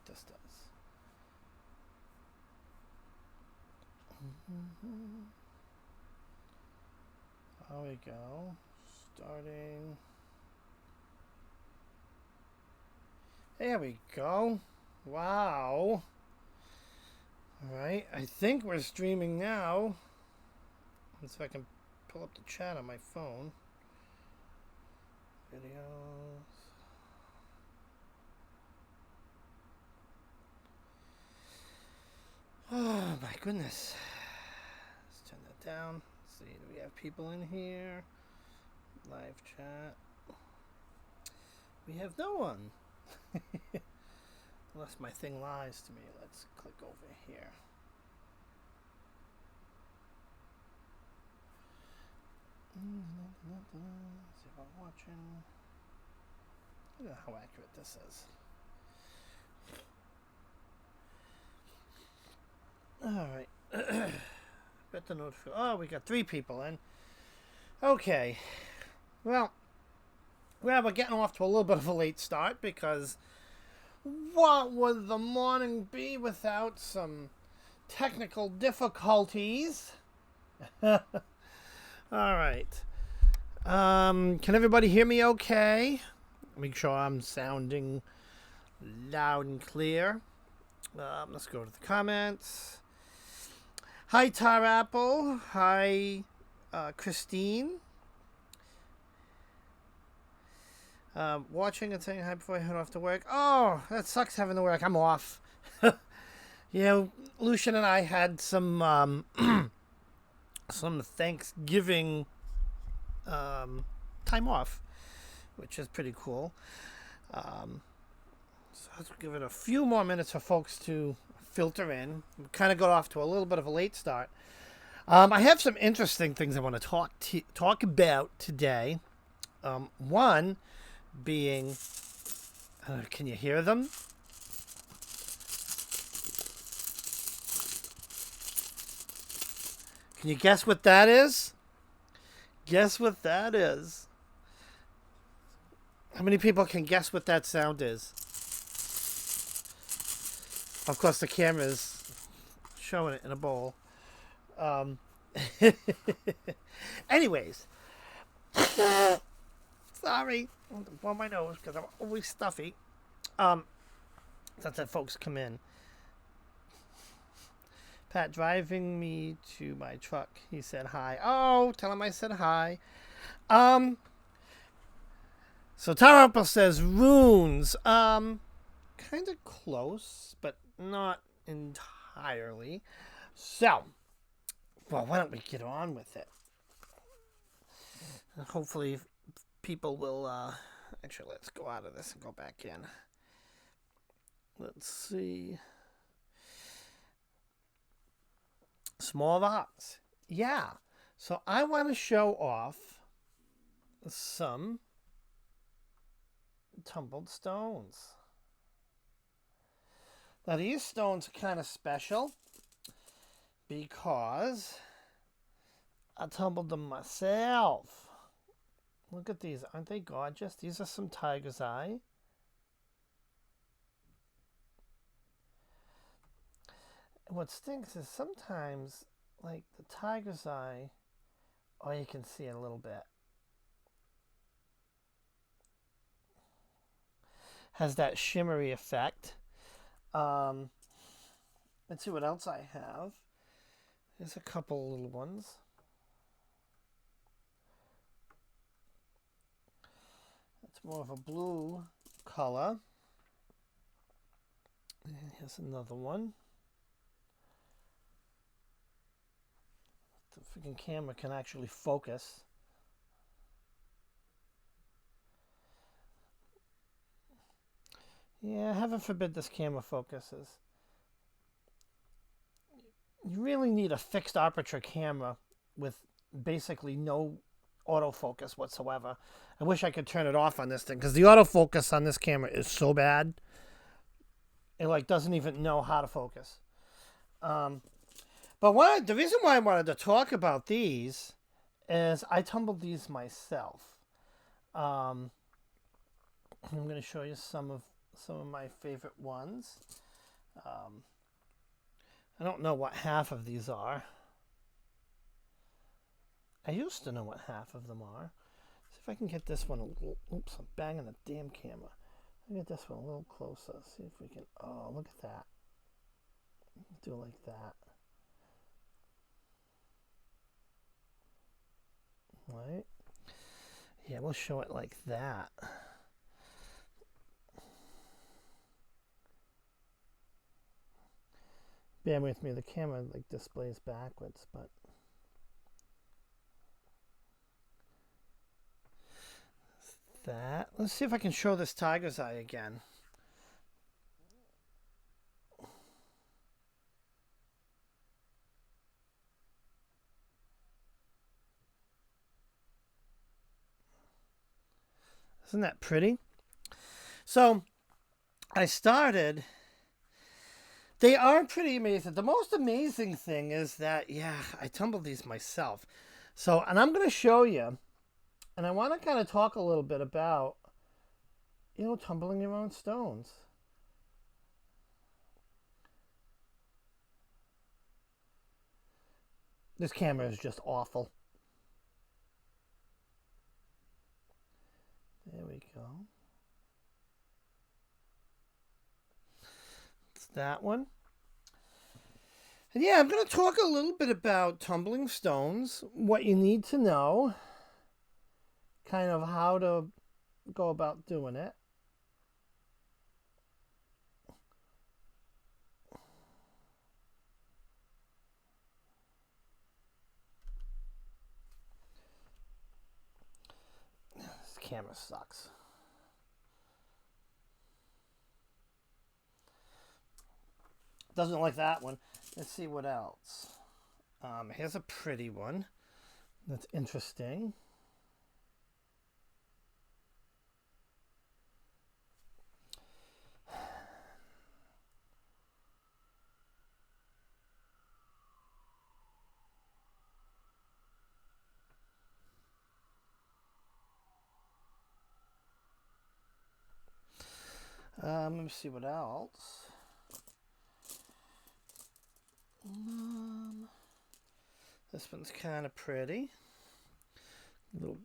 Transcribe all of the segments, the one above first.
this does. There we go. Starting. There we go. Wow. Alright, I think we're streaming now. Let's see if I can pull up the chat on my phone. Videos. Oh my goodness. Let's turn that down. Let's see, do we have people in here? Live chat. We have no one. Unless my thing lies to me. Let's click over here. See if I'm watching. Look at how accurate this is. Alright. Bet the notification. Oh, we got 3 people in. Okay. Well, we're getting off to a little bit of a late start because what would the morning be without some technical difficulties? All right. Can everybody hear me okay? Make sure I'm sounding loud and clear. Let's go to the comments. Hi, Tar Apple. Hi, Christine. Watching and saying hi before I head off to work. Oh, that sucks having to work. I'm off. You know, Lucian and I had some some Thanksgiving time off, which is pretty cool. So let's give it a few more minutes for folks to filter in. We kind of got off to a little bit of a late start. I have some interesting things I want to talk about today. One being, can you hear them? Can you guess what that is? Guess what that is. How many people can guess what that sound is? Of course, the camera's showing it in a bowl. Anyways. Sorry. I'm blow my nose because I'm always stuffy. Since that folks come in. Pat driving me to my truck. He said hi. Oh, tell him I said hi. So Tara says runes. Kind of close, but not entirely. So, well, why don't we get on with it? Hopefully people will, actually, let's go out of this and go back in. Let's see. Small rocks. Yeah. So I want to show off some tumbled stones. Now these stones are kind of special because I tumbled them myself. Look at these. Aren't they gorgeous? These are some tiger's eye. And what stinks is sometimes, like the tiger's eye, oh, you can see it a little bit, has that shimmery effect. Let's see what else I have. There's a couple little ones. It's more of a blue color. And here's another one. The freaking camera can actually focus. Yeah, heaven forbid this camera focuses. You really need a fixed aperture camera with basically no autofocus whatsoever. I wish I could turn it off on this thing because the autofocus on this camera is so bad. It like doesn't even know how to focus. But the reason why I wanted to talk about these is I tumbled these myself. I'm going to show you some some of my favorite ones. I don't know what half of these are. I used to know what half of them are. See if I can get this one a little... Oops, I'm banging the damn camera. I'll get this one a little closer. See if we can... Oh, look at that. Do it like that. Right? Yeah, we'll show it like that. Bear with me, the camera like displays backwards, but that. Let's see if I can show this tiger's eye again. Isn't that pretty? So I started. They are pretty amazing. The most amazing thing is that, yeah, I tumbled these myself. So, and I'm going to show you, and I want to kind of talk a little bit about, you know, tumbling your own stones. This camera is just awful. There we go. It's that one. And yeah, I'm going to talk a little bit about tumbling stones, what you need to know, kind of how to go about doing it. This camera sucks. Doesn't like that one. Let's see what else. Here's a pretty one. That's interesting. Let me see what else. This one's kind of pretty. Little.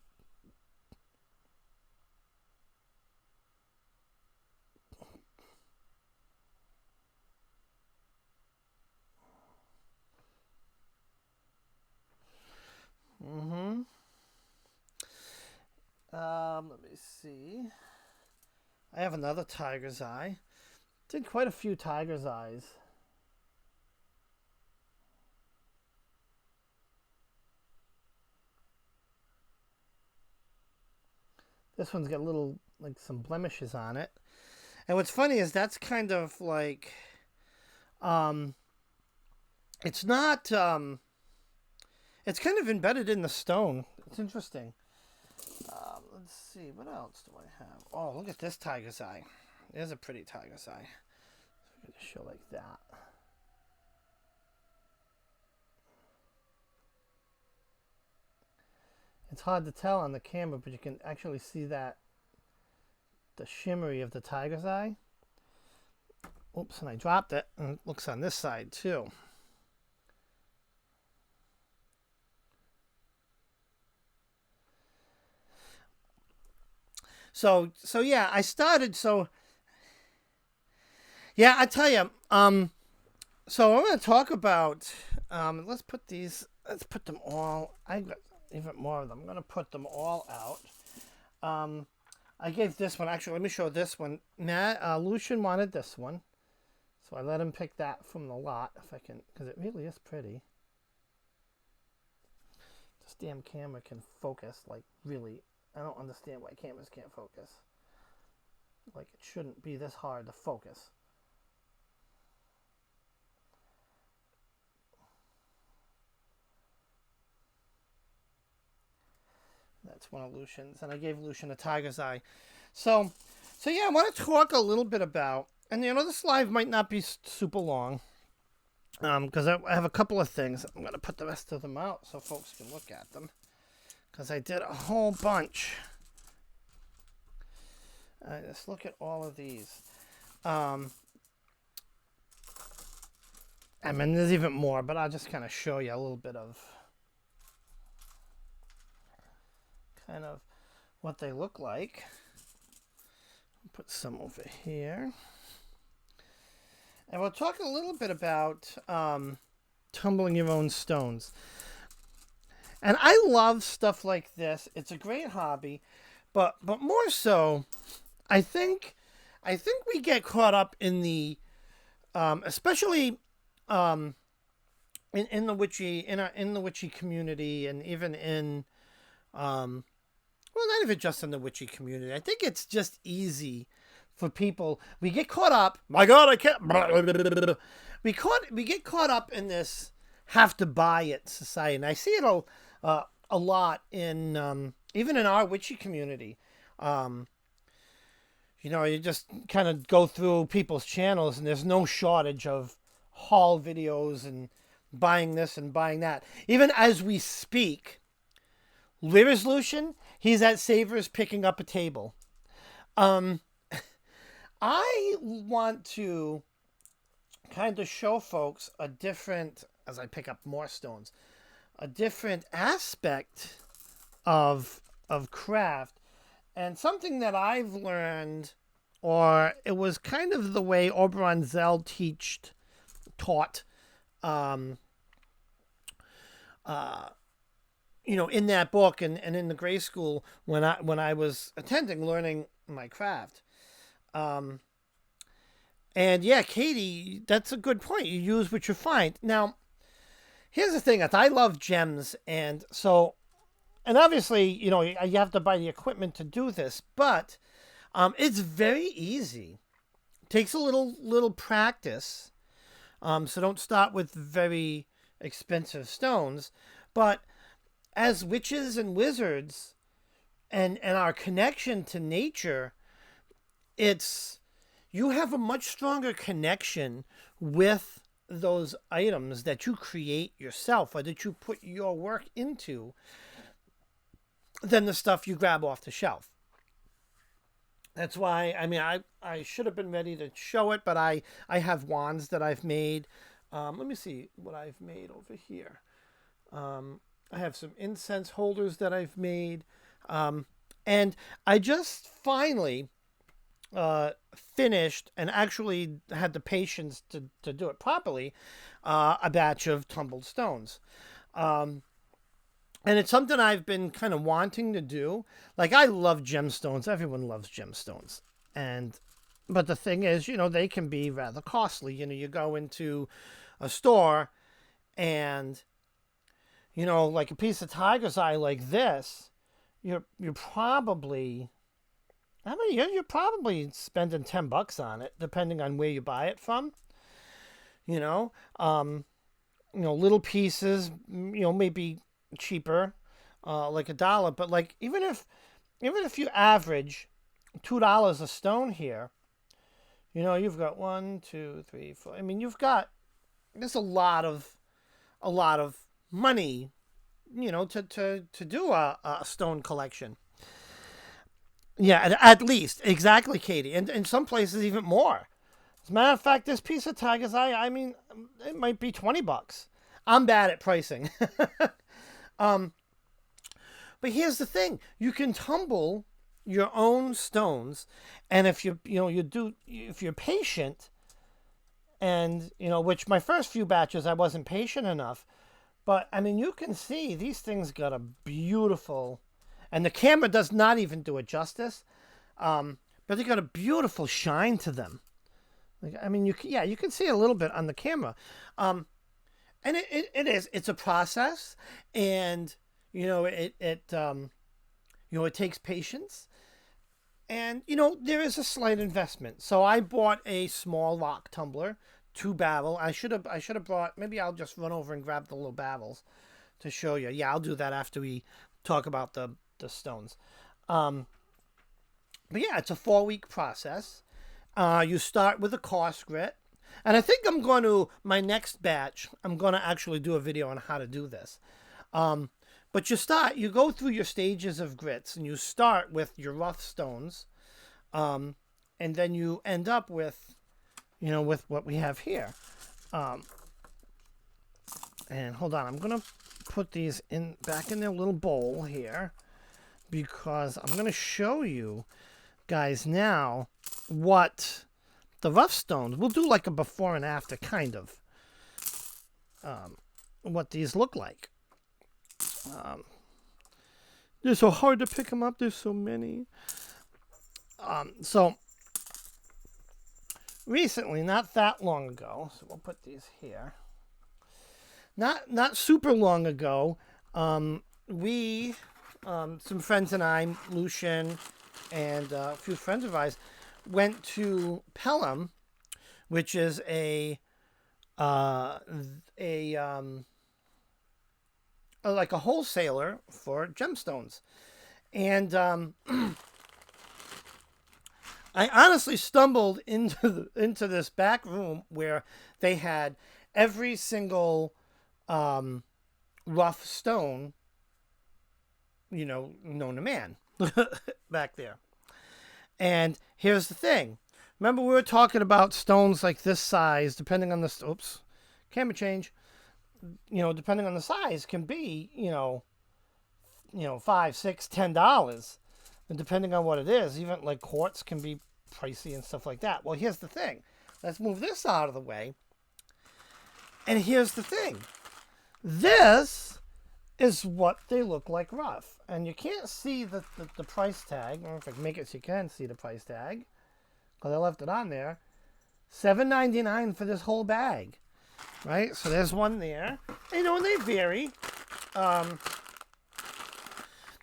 Let me see. I have another tiger's eye. Did quite a few tiger's eyes. This one's got little, like, some blemishes on it. And what's funny is that's kind of like, it's not, it's kind of embedded in the stone. It's interesting. Let's see, what else do I have? Oh, look at this tiger's eye. There's a pretty tiger's eye. So I'm going to show like that. It's hard to tell on the camera, but you can actually see that, the shimmery of the tiger's eye. Oops, and I dropped it, and it looks on this side too. So yeah, I started, yeah, I tell you, so I'm going to talk about, let's put them all, I got even more of them. I'm going to put them all out. I gave this one, actually, let me show this one. Lucian wanted this one, so I let him pick that from the lot, if I can, because it really is pretty. This damn camera can focus, like, really. I don't understand why cameras can't focus. Like, it shouldn't be this hard to focus. That's one of Lucian's, and I gave Lucian a tiger's eye. So yeah, I want to talk a little bit about, and you know, this live might not be super long, because I have a couple of things. I'm going to put the rest of them out so folks can look at them, because I did a whole bunch. Let's look at all of these. Um, I mean, there's even more, but I'll just kind of show you a little bit of kind of what they look like. Put some over here. And we'll talk a little bit about tumbling your own stones. And I love stuff like this. It's a great hobby, but more so, I think we get caught up in the especially in the witchy in the witchy community, and even in well, not even just in the witchy community. I think it's just easy for people. We get caught up. My God, I can't. We get caught up in this have to buy it society, and I see it a lot in even in our witchy community. You know, you just kind of go through people's channels, and there's no shortage of haul videos and buying this and buying that. Even as we speak, Lyra's Lucian, he's at Savers picking up a table. I want to kind of show folks a different, as I pick up more stones, a different aspect of craft, and something that I've learned, or it was kind of the way Oberon Zell taught, you know, in that book and in the grade school when I was learning my craft. And yeah, Katie, that's a good point. You use what you find. Now, here's the thing: is I love gems, and so, and obviously, you know, you have to buy the equipment to do this, but it's very easy. It takes a little practice. So don't start with very expensive stones, but as witches and wizards, and our connection to nature, you have a much stronger connection with those items that you create yourself or that you put your work into than the stuff you grab off the shelf. That's why, I mean, I should have been ready to show it, but I have wands that I've made. Let me see what I've made over here. I have some incense holders that I've made. And I just finally finished, and actually had the patience to do it properly, a batch of tumbled stones. And it's something I've been kind of wanting to do. Like, I love gemstones. Everyone loves gemstones. But the thing is, you know, they can be rather costly. You know, you go into a store and, you know, like a piece of tiger's eye like this, you're probably, I mean, you're probably spending $10 on it, depending on where you buy it from. You know, little pieces, you know, maybe cheaper, like $1. But like, even if you average $2 a stone here, you know, you've got 1, 2, 3, 4. I mean, there's a lot of money, you know, to do a stone collection. Yeah, at least. Exactly, Katie. And in some places, even more. As a matter of fact, this piece of tiger's eye, I mean, it might be $20. I'm bad at pricing. But here's the thing. You can tumble your own stones, and if if you're patient, and, you know, which my first few batches I wasn't patient enough, but I mean, you can see these things got a beautiful, and the camera does not even do it justice, but they got a beautiful shine to them. Like, I mean, you can see a little bit on the camera, and it's a process, and you know, it takes patience, and you know, there is a slight investment. So I bought a small rock tumbler, 2-barrel. I should have brought. Maybe I'll just run over and grab the little barrels to show you. Yeah, I'll do that after we talk about the stones. But yeah, it's a 4-week process. You start with a coarse grit, and I think my next batch, I'm going to actually do a video on how to do this. But you go through your stages of grits, and you start with your rough stones, and and then you end up with, with what we have here. And hold on, I'm going to put these back in their little bowl here, because I'm going to show you guys now what the rough stones, we'll do like a before and after kind of, what these look like. They're so hard to pick them up. There's so many. So recently, not that long ago, so we'll put these here. Not super long ago, we, some friends and I, Lucian, and a few friends of ours, went to Pelham, which is like a wholesaler for gemstones. And I honestly stumbled into this back room where they had every single rough stone, known to man back there. And here's the thing. Remember, we were talking about stones like this size, depending on the... Oops. Camera change. Depending on the size, can be, $5, $6, $10. And depending on what it is, even like quartz can be pricey and stuff like that. Well, here's the thing. Let's move this out of the way. And here's the thing. This is what they look like rough. And you can't see the price tag. Or if I can make it so you can see the price tag, because I left it on there. $7.99 for this whole bag. Right? So there's one there. And they vary.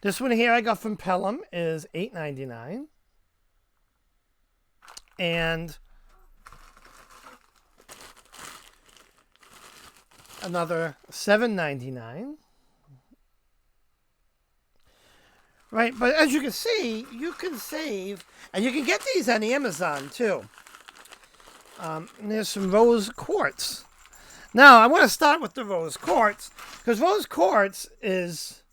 This one here I got from Pelham is $8.99. And another $7.99. Right, but as you can see, you can save, and you can get these on Amazon too. And there's some rose quartz. Now, I want to start with the rose quartz, because rose quartz is,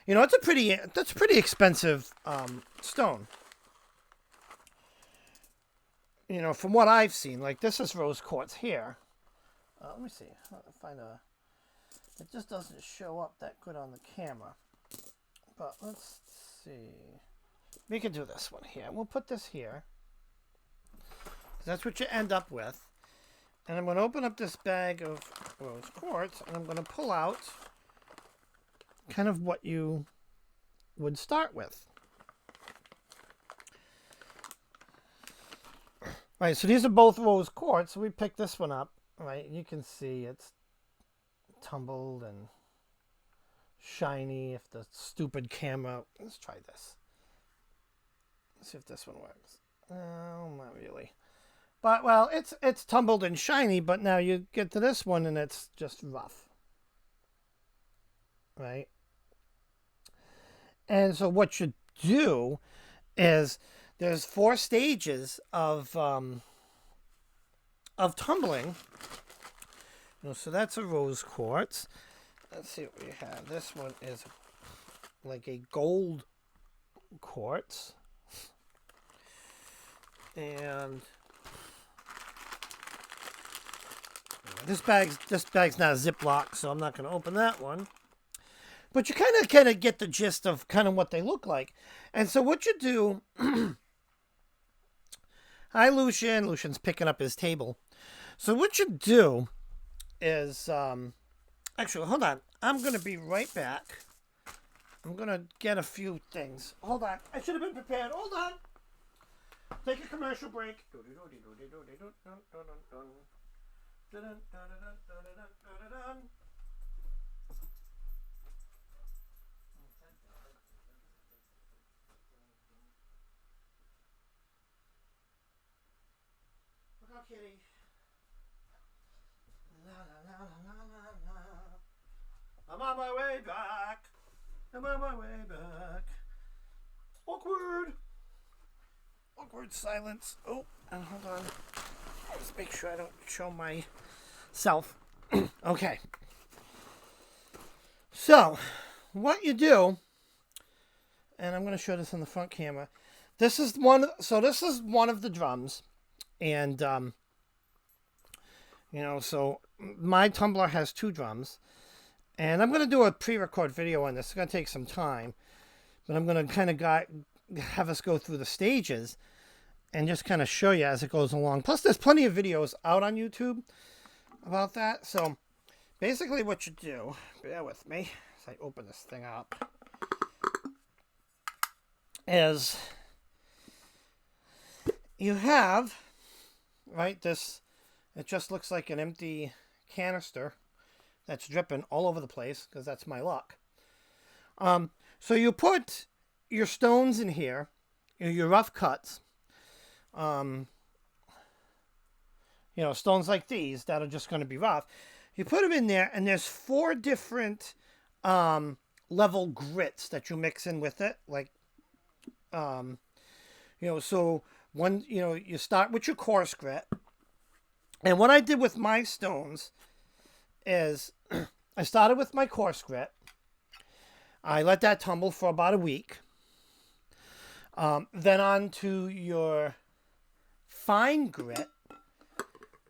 that's a pretty expensive stone. From what I've seen, like this is rose quartz here. Let me see. It just doesn't show up that good on the camera. But let's see. We can do this one here. We'll put this here. That's what you end up with. And I'm going to open up this bag of rose quartz, and I'm going to pull out kind of what you would start with. Right, so these are both rose quartz. So we picked this one up. Right, you can see it's tumbled and shiny. If the stupid camera, let's try this. Let's see if this one works. No, not really. But well, it's tumbled and shiny. But now you get to this one and it's just rough, right? And so what you do is there's 4 stages of tumbling. So that's a rose quartz. Let's see what we have. This one is like a gold quartz. And this bag's not a Ziploc, so I'm not going to open that one. But you kind of get the gist of kind of what they look like. And so what you do... Hi, Lucian. Lucian's picking up his table. So what you do is... actually, hold on. I'm going to be right back. I'm going to get a few things. Hold on. I should have been prepared. Hold on. Take a commercial break. Look out, kitty. La, la, la, la, la, la. I'm on my way back. I'm on my way back. Awkward. Awkward silence. Oh, and hold on. Let's make sure I don't show myself. Okay. So, what you do, and I'm going to show this on the front camera. this is one. So this is one of the drums, and so my tumbler has 2 drums, and I'm gonna do a pre-record video on this. It's gonna take some time, but I'm gonna kind of have us go through the stages and just kind of show you as it goes along. Plus, there's plenty of videos out on YouTube about that. So basically, what you do, bear with me as I open this thing up, is you have, right, this, it just looks like an empty canister that's dripping all over the place, because that's my luck. So you put your stones in here, your rough cuts, stones like these that are just going to be rough. You put them in there, and there's 4 different level grits that you mix in with it, like, so one, you start with your coarse grit. And what I did with my stones is I started with my coarse grit. I let that tumble for about a week. Then on to your fine grit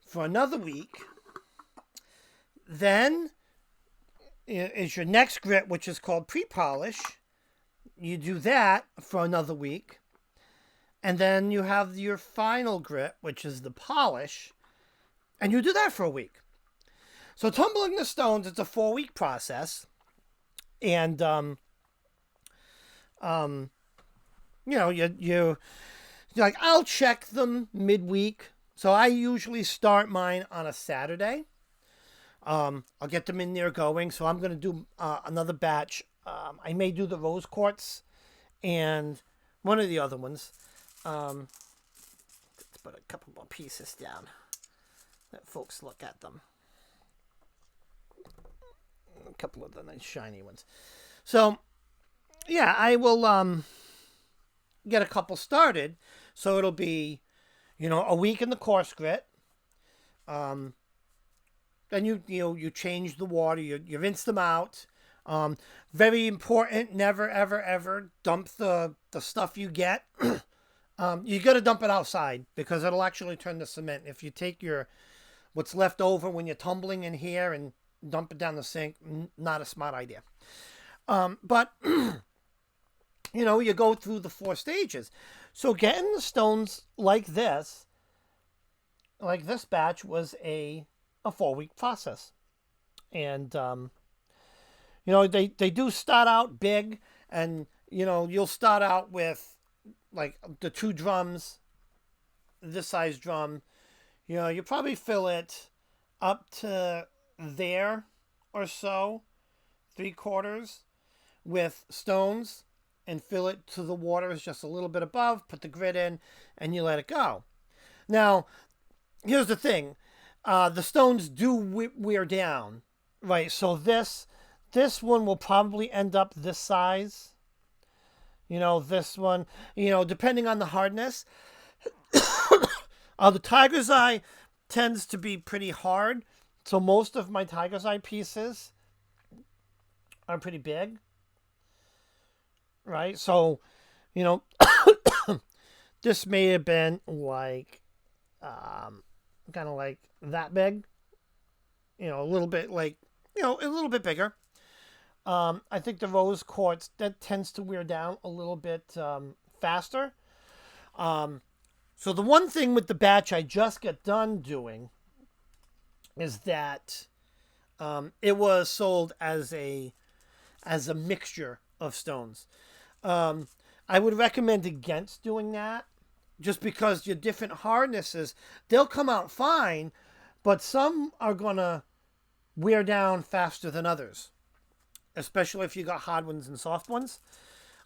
for another week. Then is your next grit, which is called pre-polish. You do that for another week. And then you have your final grit, which is the polish. And you do that for a week. So tumbling the stones, it's a 4-week process. And, you're like, I'll check them midweek. So I usually start mine on a Saturday. I'll get them in there going. So I'm going to do another batch. I may do the rose quartz and one of the other ones. Let's put a couple more pieces down. Let folks look at them. A couple of the nice shiny ones. So, yeah, I will get a couple started. So it'll be, a week in the coarse grit. Then you change the water. You rinse them out. Very important. Never, ever, ever dump the stuff you get. You got to dump it outside, because it'll actually turn to cement. If you take what's left over when you're tumbling in here and dump it down the sink, not a smart idea. But you go through the 4 stages. So getting the stones like this batch was a 4-week process. And they do start out big, and you'll start out with like the 2 drums, this size drum. You probably fill it up to there or so, 3/4 with stones, and fill it to the waters just a little bit above, put the grit in, and you let it go. Now, here's the thing. The stones do wear down, right? So this one will probably end up this size. This one, depending on the hardness. The tiger's eye tends to be pretty hard. So most of my tiger's eye pieces are pretty big. Right? So, this may have been like, kind of like that big. A little bit like, a little bit bigger. I think the rose quartz, that tends to wear down a little bit faster. So the one thing with the batch I just got done doing is that it was sold as a mixture of stones. I would recommend against doing that, just because your different hardnesses, they'll come out fine, but some are going to wear down faster than others, especially if you got hard ones and soft ones.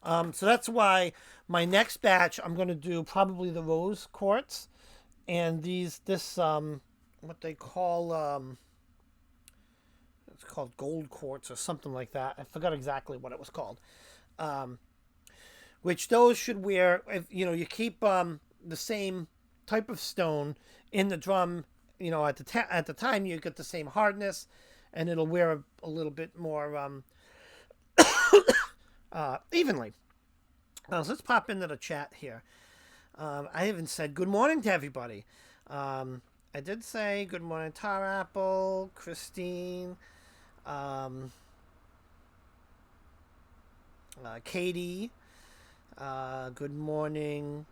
So that's why my next batch, I'm going to do probably the rose quartz and what they call, it's called gold quartz or something like that. I forgot exactly what it was called. Which those should wear, if you keep the same type of stone in the drum, at the time you get the same hardness, and it'll wear a little bit more evenly. So let's pop into the chat here. I haven't said good morning to everybody. I did say good morning, Tar Apple, Christine, Katie. Good morning.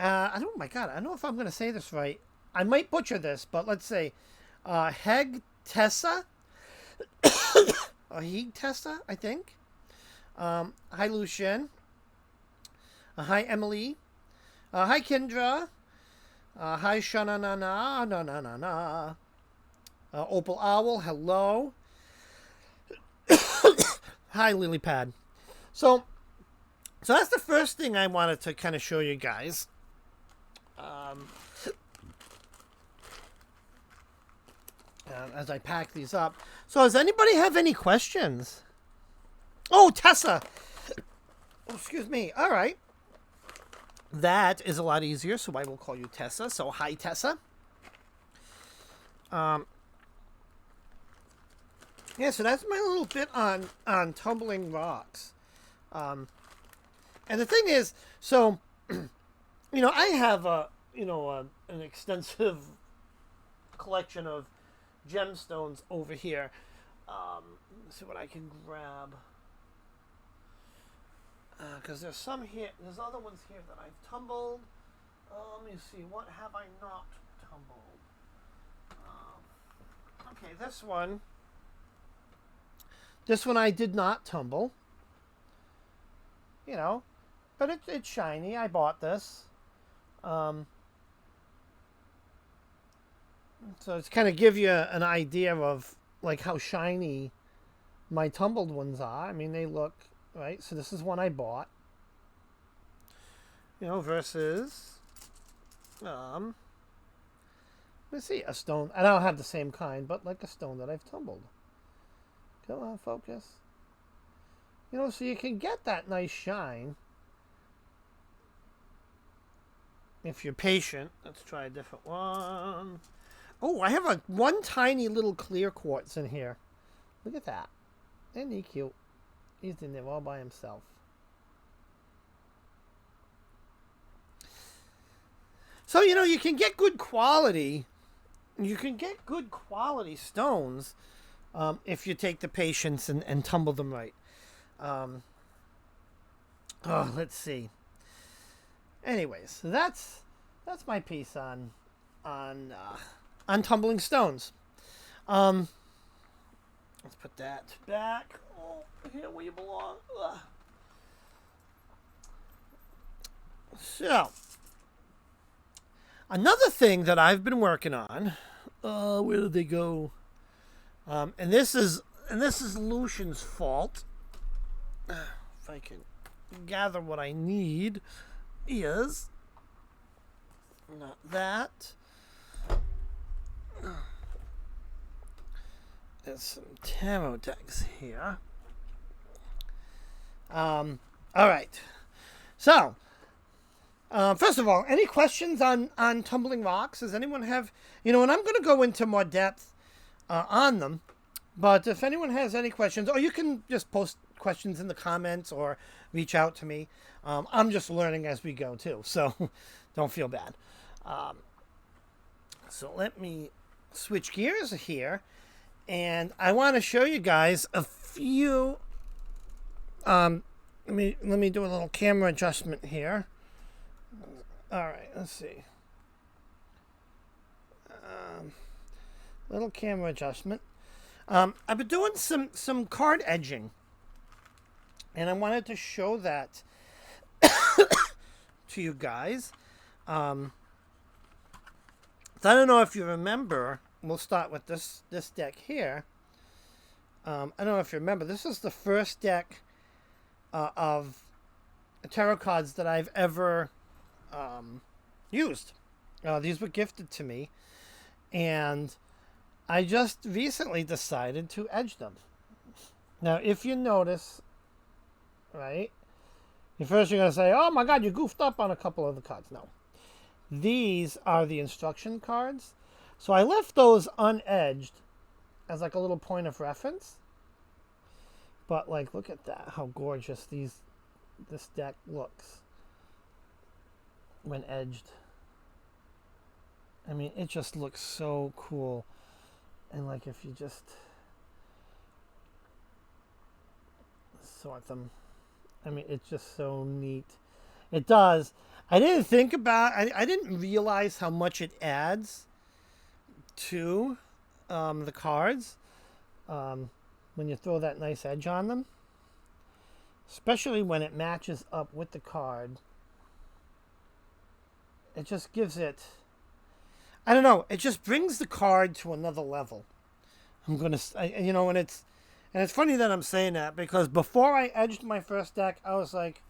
Oh my God, I don't know if I'm going to say this right. I might butcher this, but let's say Heg Tessa. Or Heg Tessa, I think. Hi, Lucien. Hi, Emily. Hi, Kendra. Hi, Shana na na na na na na. Opal Owl, hello. Hi, Lilypad. So that's the first thing I wanted to kind of show you guys. As I pack these up. So does anybody have any questions? Oh, Tessa. Oh, excuse me. All right. That is a lot easier, so I will call you Tessa. So hi, Tessa. Yeah, so that's my little bit on tumbling rocks. And the thing is, so I have an extensive collection of gemstones over here. Let's see what I can grab. Because there's some here, there's other ones here that I've tumbled. Let me see, what have I not tumbled? Okay, this one. This one I did not tumble. But it's shiny. I bought this. So it's kind of give you an idea of like how shiny my tumbled ones are. I mean, they look, right? So this is one I bought. Versus let's see, a stone. I don't have the same kind, but like a stone that I've tumbled. Come on, focus. So you can get that nice shine if you're patient. Let's try a different one. Oh, I have one tiny little clear quartz in here. Look at that. Isn't he cute? He's in there all by himself. So, you can get good quality. You can get good quality stones if you take the patience and tumble them right. Let's see. Anyways, so that's my piece on tumbling stones. Let's put that back. Oh, here where you belong. Ugh. So, another thing that I've been working on. Where did they go? And this is Lucian's fault. If I can gather what I need, is not that. There's some tarot decks here. All right. So, first of all, any questions on tumbling rocks? Does anyone have, and I'm going to go into more depth on them. But if anyone has any questions, or you can just post questions in the comments or reach out to me. I'm just learning as we go too, so don't feel bad. So let me switch gears here, and I want to show you guys a few. Let me do a little camera adjustment here. All right, let's see. Little camera adjustment. I've been doing some card edging, and I wanted to show that to you guys. So I don't know if you remember. We'll start with this deck here. I don't know if you remember. This is the first deck of tarot cards that I've ever used. These were gifted to me, and I just recently decided to edge them. Now, if you notice, right, you're going to say, oh my God, you goofed up on a couple of the cards. No. These are the instruction cards. So I left those unedged as like a little point of reference. But like, look at that, how gorgeous these this deck looks when edged. I mean, it just looks so cool. And like if you just sort them, I mean, it's just so neat. It does. I didn't think about, I didn't realize how much it adds to the cards when you throw that nice edge on them. Especially when it matches up with the card. It just gives it, I don't know, it just brings the card to another level. I'm going to, you know, and it's funny that I'm saying that because before I edged my first deck, I was like,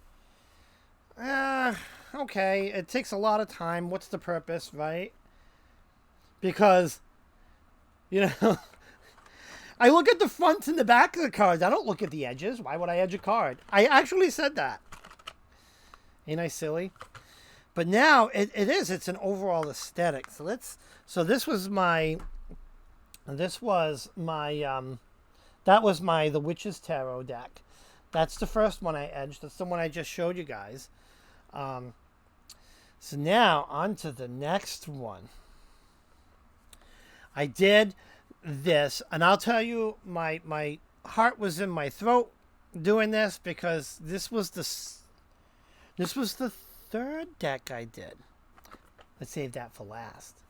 okay, it takes a lot of time. What's the purpose, right? Because, you know, I look at the front and the back of the cards. I don't look at the edges. Why would I edge a card? I actually said that. Ain't I silly? But now it is. It's an overall aesthetic. So this was my The Witch's Tarot deck. That's the first one I edged. That's the one I just showed you guys. So now on to the next one. I did this, and I'll tell you, my heart was in my throat doing this because this was the third deck I did. Let's save that for last,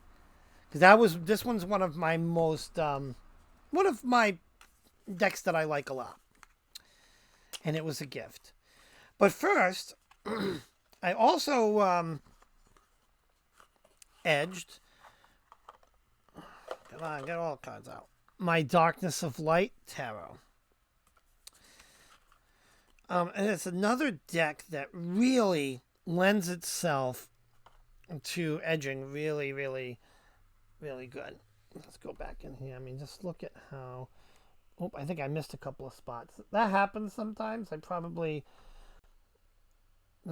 because this one's one of my most one of my decks that I like a lot, and it was a gift. But first, I also edged. Come on, get all the cards out. My Darkness of Light Tarot. And it's another deck that really lends itself to edging really, really, really good. Let's go back in here. I mean, just look at how... Oh, I think I missed a couple of spots. That happens sometimes. It's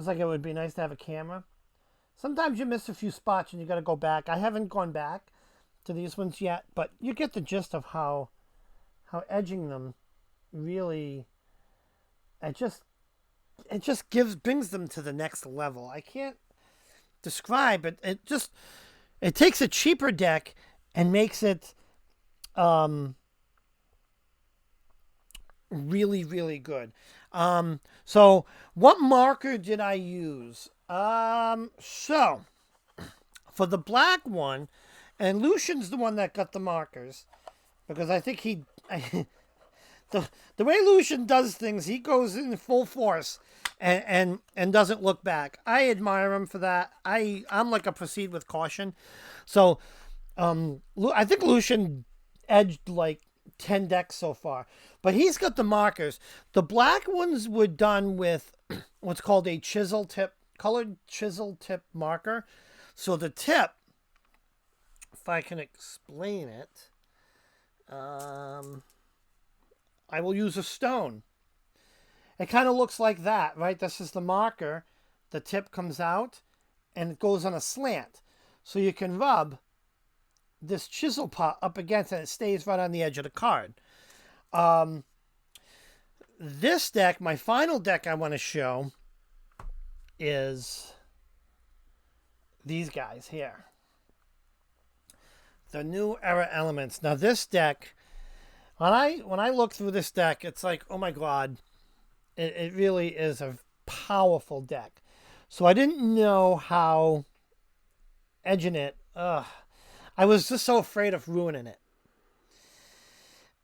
like it would be nice to have a camera. Sometimes you miss a few spots and you got to go back. I haven't gone back to these ones yet, but you get the gist of how edging them really, it just brings them to the next level. I can't describe it. It takes a cheaper deck and makes it really, really good. So what marker did I use? So for the black one, and Lucian's the one that got the markers, because I think the way Lucian does things, he goes in full force and doesn't look back. I admire him for that. I'm like a proceed with caution. So I think Lucian edged like 10 decks so far, but he's got the markers. The black ones were done with what's called a colored chisel tip marker. So the tip, if I can explain it, I will use a stone. It kind of looks like that, right? This is the marker. The tip comes out and it goes on a slant. So you can rub this chisel pot up against it and it stays right on the edge of the card. This deck, my final deck I want to show, is these guys here. The New Era Elements. Now this deck, when I look through this deck, it's like, oh my God, it really is a powerful deck. So I didn't know how edging it, I was just so afraid of ruining it.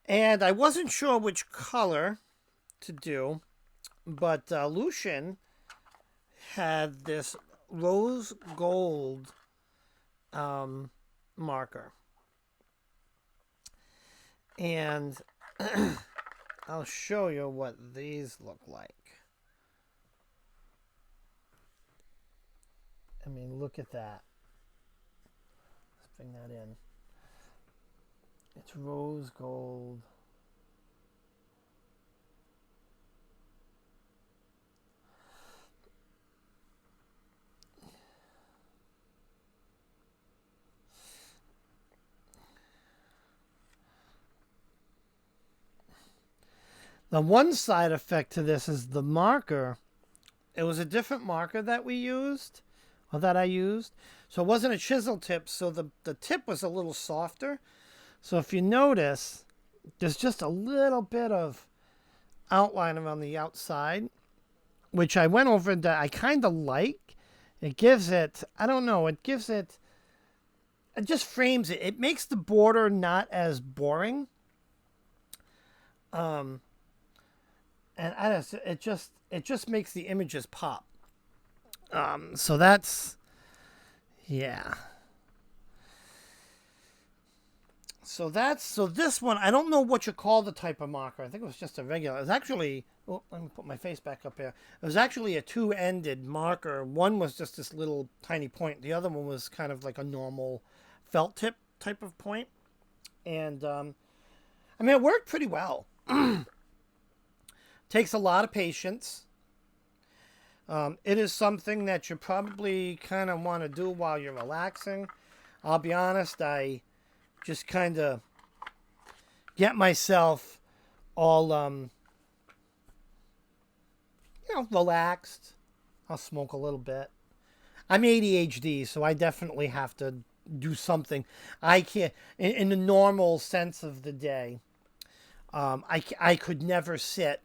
And I wasn't sure which color to do, but Lucian had this rose gold marker. And I'll show you what these look like. I mean, look at that. Let's bring that in. It's rose gold. Now, one side effect to this is the marker it was a different marker that we used, or that I used. So it wasn't a chisel tip, so the tip was a little softer. So if you notice, there's just a little bit of outline around the outside, which I went over that I kind of like. It gives it, I don't know, it just frames it. It makes the border not as boring. And it just makes the images pop. So that's, yeah. So this one, I don't know what you call the type of marker. I think it was just a regular. It was actually, oh, let me put my face back up here. It was actually a two-ended marker. One was just this little tiny point. The other one was kind of like a normal felt tip type of point. And, I mean, it worked pretty well. Takes a lot of patience. It is something that you probably kind of want to do while you're relaxing. I'll be honest, I just kind of get myself all, relaxed. I'll smoke a little bit. I'm ADHD, so I definitely have to do something. I can't, in the normal sense of the day, I could never sit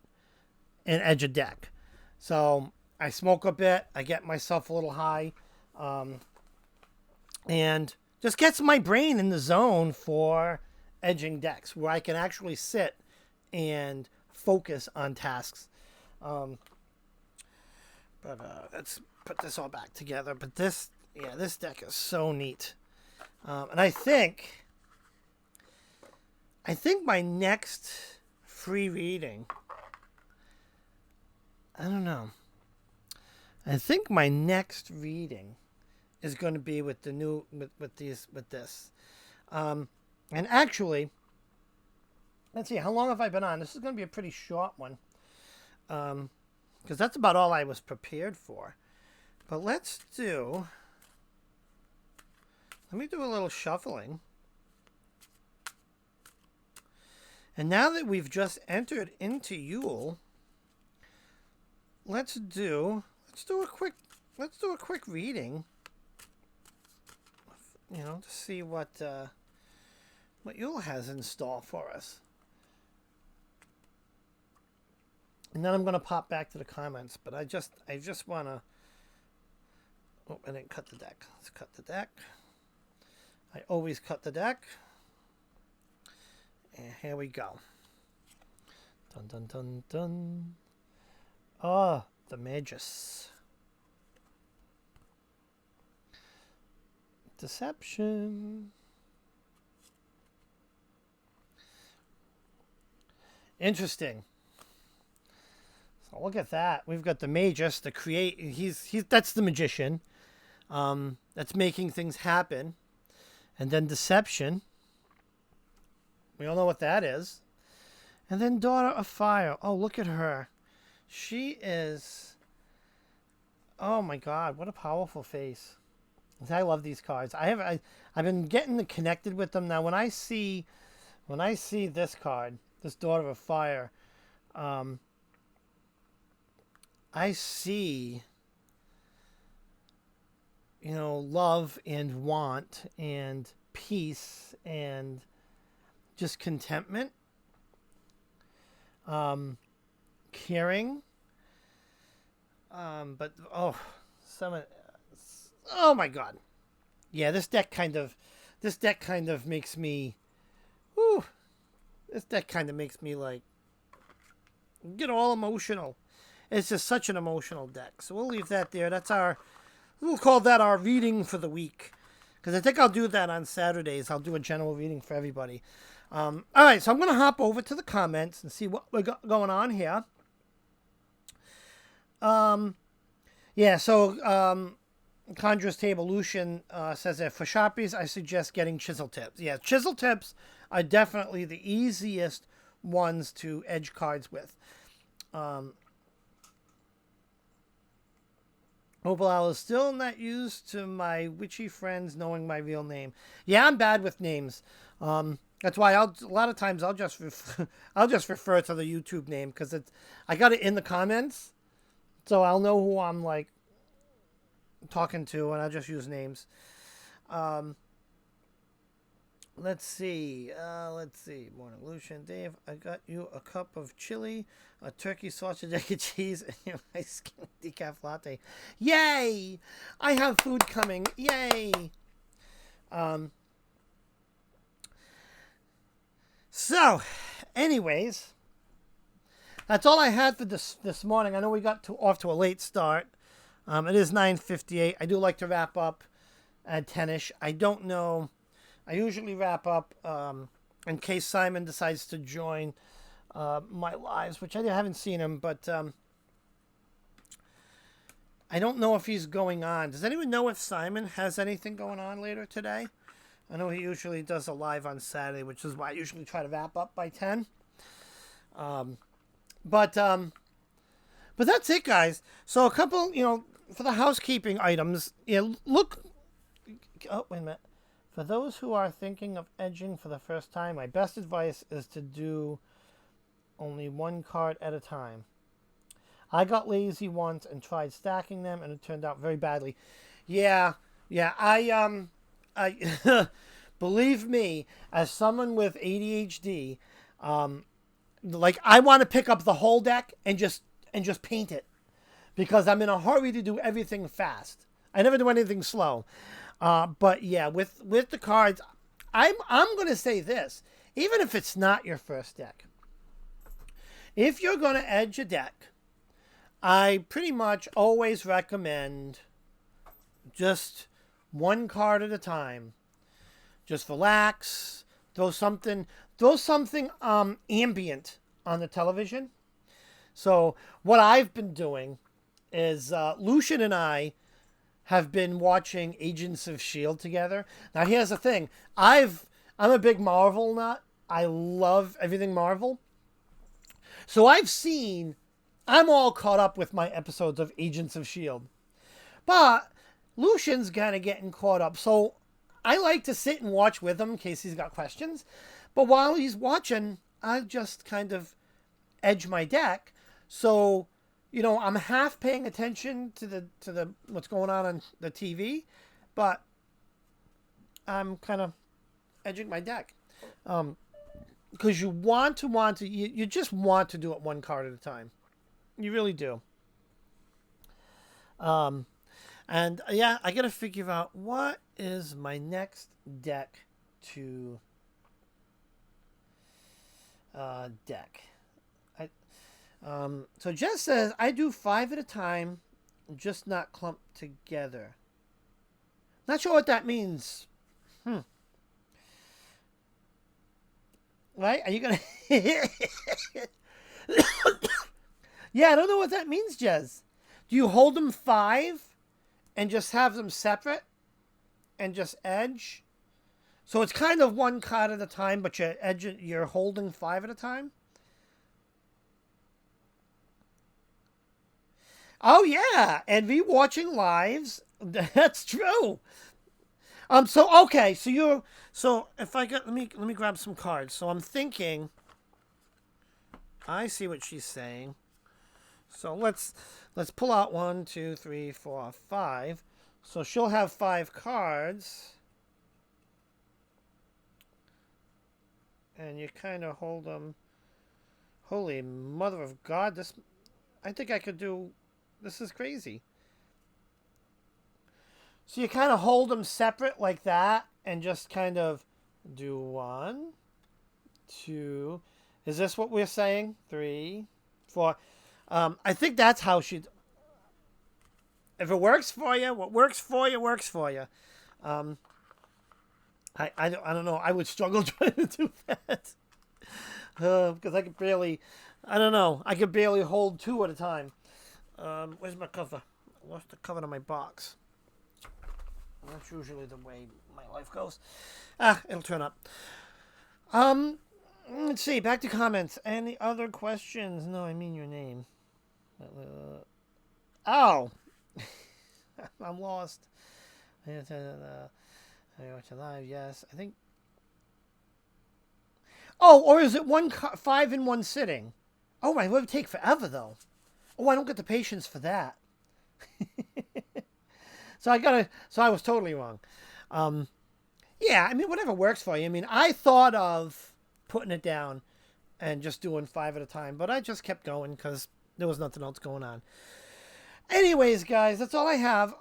and edge a deck. So I smoke a bit. I get myself a little high. And just gets my brain in the zone for edging decks where I can actually sit and focus on tasks. But let's put this all back together. But this deck is so neat. And I think my next free reading, I don't know. I think my next reading is going to be with the new with this. And actually, let's see, how long have I been on? This is going to be a pretty short one. Because that's about all I was prepared for. But let me do a little shuffling. And now that we've just entered into Yule, let's do a quick reading. To see what Yule has in store for us. And then I'm going to pop back to the comments, but I just want to... Oh, I didn't cut the deck. Let's cut the deck. I always cut the deck. And here we go. Dun, dun, dun, dun. Oh, the Magus. Deception. Interesting. So look at that. We've got the Magus, the create. That's the magician. That's making things happen. And then deception. We all know what that is. And then daughter of fire. Oh, look at her. She is. Oh my God! What a powerful face. I love these cards. I've been getting connected with them now. When I see this card, this daughter of fire, I see, love and want and peace and just contentment, caring, but oh my God, yeah, this deck kind of makes me, this deck kind of makes me like get all emotional. It's just such an emotional deck. So we'll leave that there. We'll call that our reading for the week. Because I think I'll do that on Saturdays. I'll do a general reading for everybody. All right, so I'm going to hop over to the comments and see what we got going on here. Conjurer's Table Lucian says that for Sharpies, I suggest getting chisel tips. Yeah, chisel tips are definitely the easiest ones to edge cards with. Opal is still not used to my witchy friends knowing my real name. Yeah, I'm bad with names. That's why a lot of times I'll just refer to the YouTube name because I got it in the comments, So I'll know who I'm like talking to, and I'll just use names. Um, let's see. Morning, Lucian, Dave. I got you a cup of chili, a turkey sausage, egg and cheese, and your ice cream decaf latte. Yay! I have food coming. Yay! Um. So, anyways, that's all I had for this morning. I know we got off to a late start. It is 9:58. I do like to wrap up at 10ish. I don't know. I usually wrap up in case Simon decides to join my lives, which I haven't seen him, but I don't know if he's going on. Does anyone know if Simon has anything going on later today? I know he usually does a live on Saturday, which is why I usually try to wrap up by 10. But that's it, guys. So a couple, for the housekeeping items, look. Oh, wait a minute. For those who are thinking of edging for the first time, my best advice is to do only one card at a time. I got lazy once and tried stacking them, and it turned out very badly. Yeah. I believe me, as someone with ADHD, like I want to pick up the whole deck and just paint it, because I'm in a hurry to do everything fast. I never do anything slow. But yeah, with the cards, I'm gonna say this: even if it's not your first deck, if you're gonna edge a deck, I pretty much always recommend just one card at a time. Just relax. Throw something ambient on the television. So what I've been doing is Lucian and I have been watching Agents of S.H.I.E.L.D. together. Now here's the thing. I'm a big Marvel nut. I love everything Marvel. So I'm all caught up with my episodes of Agents of S.H.I.E.L.D. But Lucian's kind of getting caught up. So I like to sit and watch with him in case he's got questions. But while he's watching, I just kind of edge my deck. So, I'm half paying attention to the what's going on the TV, but I'm kind of edging my deck. Because you you just want to do it one card at a time. You really do. And yeah, I got to figure out what is my next deck to deck. So Jess says, I do 5 at a time, just not clumped together. Not sure what that means. Right? Are you going to... Yeah, I don't know what that means, Jess. Do you hold them 5 and just have them separate and just edge? So it's kind of one card at a time, but you're holding 5 at a time? Oh yeah, and rewatching lives. That's true. So okay, so if I get let me grab some cards. So I'm thinking. I see what she's saying. So let's pull out 1, 2, 3, 4, 5. So she'll have 5 cards, and you kind of hold them. Holy mother of God! I think I could do. This is crazy. So you kind of hold them separate like that and just kind of do 1, 2. Is this what we're saying? 3, 4. I think that's how she'd... If it works for you, what works for you, works for you. I don't know. I would struggle trying to do that. Because I could barely... I don't know. I could barely hold 2 at a time. Where's my cover? I lost the cover to my box. That's usually the way my life goes. It'll turn up. Let's see. Back to comments. Any other questions? No, I mean your name. Oh! I'm lost. I watch it live, yes. I think... Oh, or is it 5 in one sitting? Oh, my, it would take forever, though. Oh, I don't get the patience for that. So I was totally wrong. Um, yeah, I mean, whatever works for you. I mean, I thought of putting it down and just doing 5 at a time, but I just kept going because there was nothing else going on. Anyways, guys, that's all I have.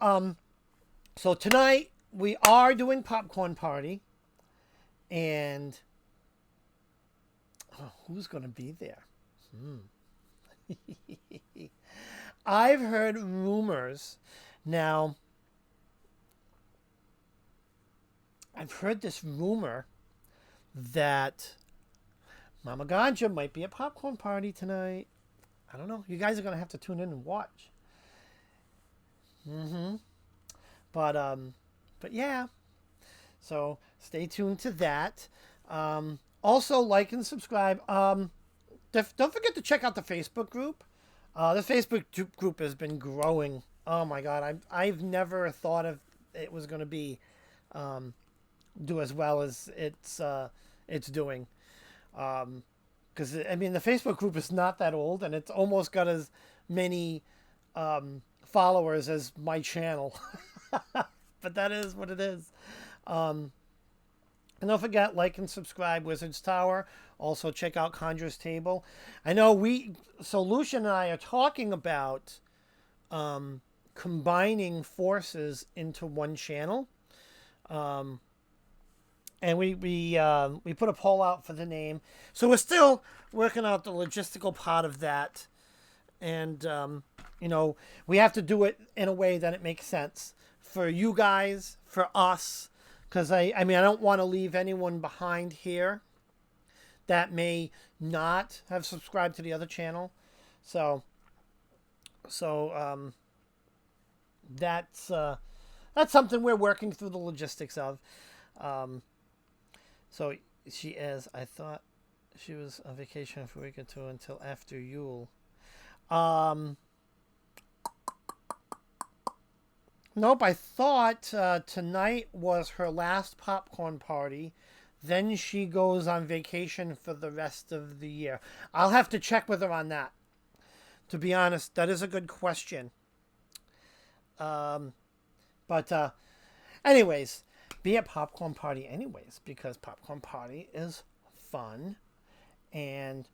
So tonight we are doing popcorn party, and who's gonna be there? I've heard rumors. Now, I've heard this rumor that Mama Ganja might be at popcorn party tonight. I don't know. You guys are gonna have to tune in and watch. Mm-hmm. But yeah. So stay tuned to that. Also, like and subscribe. Don't forget to check out the Facebook group. The Facebook group has been growing. Oh my God, I've never thought of it was going to be do as well as it's doing. Because I mean, the Facebook group is not that old, and it's almost got as many followers as my channel. But that is what it is. And don't forget, like and subscribe, Wizard's Tower. Also, check out Conjurer's Table. I know Lucian and I are talking about combining forces into one channel. And we put a poll out for the name. So we're still working out the logistical part of that. And, we have to do it in a way that it makes sense for you guys, for us. Because, I don't want to leave anyone behind here that may not have subscribed to the other channel. So that's something we're working through the logistics of. So she is. I thought she was on vacation for a week or two until after Yule. Nope, I thought tonight was her last popcorn party. Then she goes on vacation for the rest of the year. I'll have to check with her on that. To be honest, that is a good question. But anyways, be at popcorn party anyways, because popcorn party is fun. And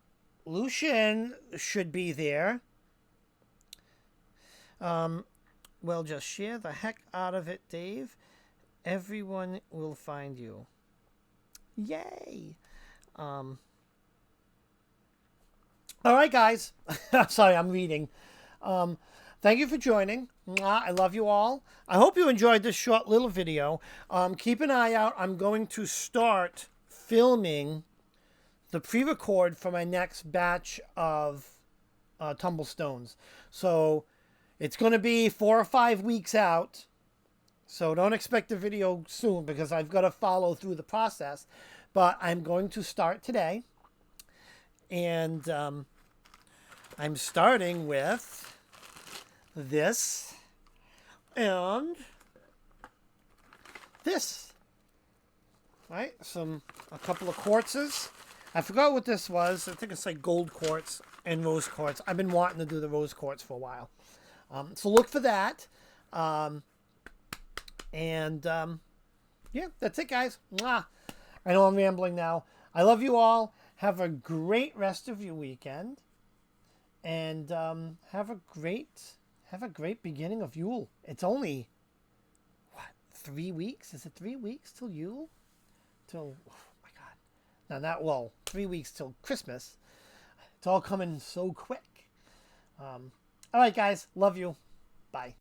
Lucian should be there. Well, just share the heck out of it, Dave. Everyone will find you. Yay! All right, guys. Sorry, I'm reading. Thank you for joining. I love you all. I hope you enjoyed this short little video. Keep an eye out. I'm going to start filming the pre-record for my next batch of Tumblestones. So it's going to be 4 or 5 weeks out. So don't expect a video soon because I've got to follow through the process. But I'm going to start today. And I'm starting with this and this. Right? A couple of quartzes. I forgot what this was. I think it's like gold quartz and rose quartz. I've been wanting to do the rose quartz for a while. So look for that. Yeah, that's it, guys. Mwah. I know I'm rambling now. I love you all. Have a great rest of your weekend. And have a great beginning of Yule. It's only, 3 weeks? Is it 3 weeks till Yule? Oh my God. Now 3 weeks till Christmas. It's all coming so quick. All right, guys. Love you. Bye.